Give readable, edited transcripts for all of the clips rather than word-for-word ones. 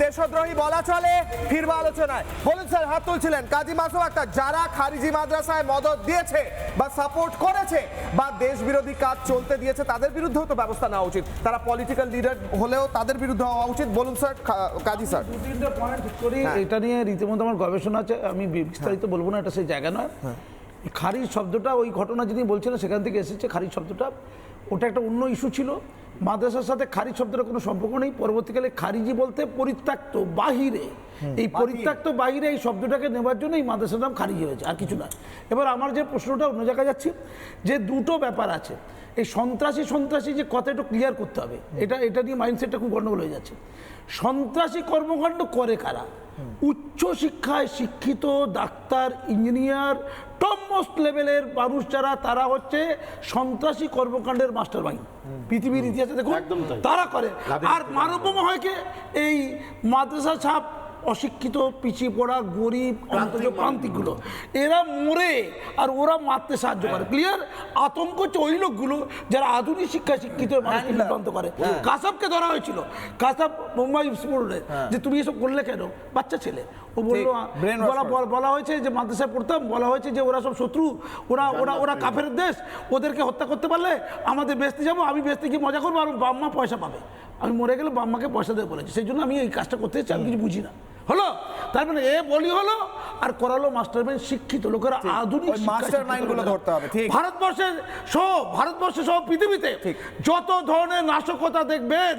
দেশদ্রোহী বলা চলে, ফিরবো আলোচনায়। বলুন স্যার, হাত তুলছিলেন কাজী মাসুম আক্তার, যারা খারিজি মাদ্রাসায় মদদ দিয়েছে বা সাপোর্ট করেছে বা দেশ বিরোধী কাজ চলতে দিয়েছে তাদের বিরুদ্ধেও তো ব্যবস্থা নেওয়া উচিত। তারা পলিটিক্যাল লিডার হলেও তাদের বিরুদ্ধে হওয়া উচিত। বলুন স্যার, কাজী স্যার। দু তিনটা পয়েন্ট করি, এটা নিয়ে রীতিমতো আমার গবেষণা আছে, আমি বিস্তারিত বলবো না, এটা সেই জায়গা নয়। খারিজ শব্দটা ওই ঘটনা যিনি বলছিলেন সেখান থেকে এসেছে। খারিজ শব্দটা ওটা একটা অন্য ইস্যু ছিল, মাদ্রাসার সাথে খারিজ শব্দটা কোনো সম্পর্ক নেই। পরবর্তীকালে খারিজি বলতে পরিত্যক্ত, বাহিরে, এই পরিত্যক্ত বাহিরে এই শব্দটাকে নেওয়ার জন্য এই মাদ্রাসার নাম খারিজি হয়েছে, আর কিছু না। এবার আমার যে প্রশ্নটা অন্য জায়গায় যাচ্ছি, যে দুটো ব্যাপার আছে, এই সন্ত্রাসী যে কথা একটু ক্লিয়ার করতে হবে, এটা নিয়ে মাইন্ডসেটটা খুব গণ্ডগোল হয়ে যাচ্ছে। সন্ত্রাসী কর্মকাণ্ড করে কারা? উচ্চ শিক্ষায় শিক্ষিত ডাক্তার, ইঞ্জিনিয়ার, টপ মোস্ট লেভেলের মানুষ যারা, তারা হচ্ছে সন্ত্রাসী কর্মকাণ্ডের মাস্টার মাইন্ড। পৃথিবীর ইতিহাসে দেখুন তারা করে। আর মানবম হয় কে? এই মাদ্রাসা ছাপ, অশিক্ষিত, পিছিয়ে পড়া, গরিব, প্রান্তিকগুলো, এরা মরে আর ওরা মারতে সাহায্য করে। ক্লিয়ার? আতঙ্ক হচ্ছে ওই লোকগুলো যারা আধুনিক শিক্ষায় শিক্ষিত মানুষকে বিভ্রান্ত করে। কাসাবকে ধরা হয়েছিল, কাসাব মুম্বাই স্কুলে, যে তুমি এসব করলে কেন? বাচ্চা ছেলে, ও বললো, বলা হয়েছে যে মাদ্রাসায় পড়তাম, বলা হয়েছে যে ওরা সব শত্রু, ওরা কাফের দেশ, ওদেরকে হত্যা করতে পারলে আমাদের বেচতে যাবো, আমি বেচতে গিয়ে মজা করবো আর বাম্মা পয়সা পাবে, আমি মরে গেলে বাম্মাকে পয়সা দেবে বলেছে, সেই জন্য আমি এই কাজটা করতে চাই, আমি কিছু বুঝি না। হলো, তার মানে এ বলি হলো আর করালো মাস্টারমাইন্ড, শিক্ষিত লোকেরা, আধুনিক মাস্টারমাইন্ডগুলো ধরতে হবে। ঠিক, ভারতবর্ষে সহ পৃথিবীতে যত ধরনের নাশকতা দেখবেন,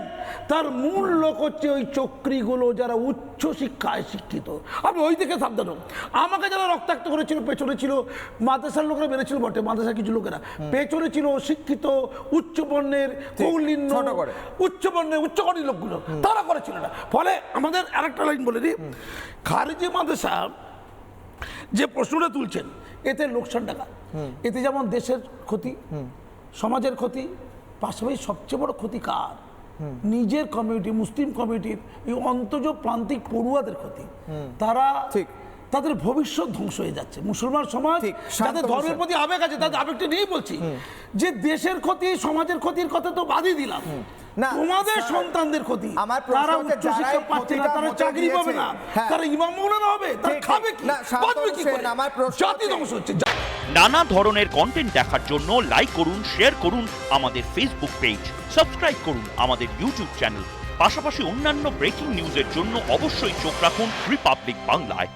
তার মূল লোক হচ্ছে ওই চক্রীগুলো যারা উচ্চ শিক্ষায় শিক্ষিত। আমি ওই দিকে সাবধান। আমাকে যারা রক্তাক্ত করেছিল, পেছনে ছিল মাদ্রাসার লোকেরা, মেরেছিল বটে মাদ্রাসার কিছু লোকেরা, পেছনে ছিল শিক্ষিত উচ্চ বর্ণের, কৌলিন্য, উচ্চ বর্ণের, উচ্চকোটির লোকগুলো, তারা করেছিল না। ফলে আমাদের আরেকটা লাইন বলে দিই, খারিজি মাদ্রাসা যে প্রশ্নটা তুলছেন, এতে লোকসান টাকা, এতে যেমন দেশের ক্ষতি, সমাজের ক্ষতি, পাশাপাশি সবচেয়ে বড় ক্ষতি কার? নিজের কমিউনিটি, মুসলিম কমিউনিটির, এই অন্তজ প্রান্তিক পড়ুয়াদের ক্ষতি। তারা তাদের ভবিষ্যৎ ধ্বংস হয়ে যাচ্ছে। মুসলমান সমাজ যাদের ধর্মের প্রতি আবেগ আছে, তাদের আবেগটা নিয়েই বলছি, যে দেশের ক্ষতি, সমাজের ক্ষতির কথা তো বাদই দিলাম, তোমাদের সন্তানদের ক্ষতি। তারা উচ্চ শিক্ষা পাচ্ছে না, তারা চাকরি পাবে না, তারা ইমাম মাওলানা হবে, তারা খাবে কি, বাঁচবে কি করে? জাতি ধ্বংস হচ্ছে। নানা ধরনের কন্টেন্ট দেখার জন্য লাইক করুন, শেয়ার করুন আমাদের ফেসবুক পেজ, সাবস্ক্রাইব করুন আমাদের ইউটিউব চ্যানেল। পাশাপাশি অন্যান্য ব্রেকিং নিউজের জন্য অবশ্যই চোখ রাখুন রিপাবলিক বাংলায়।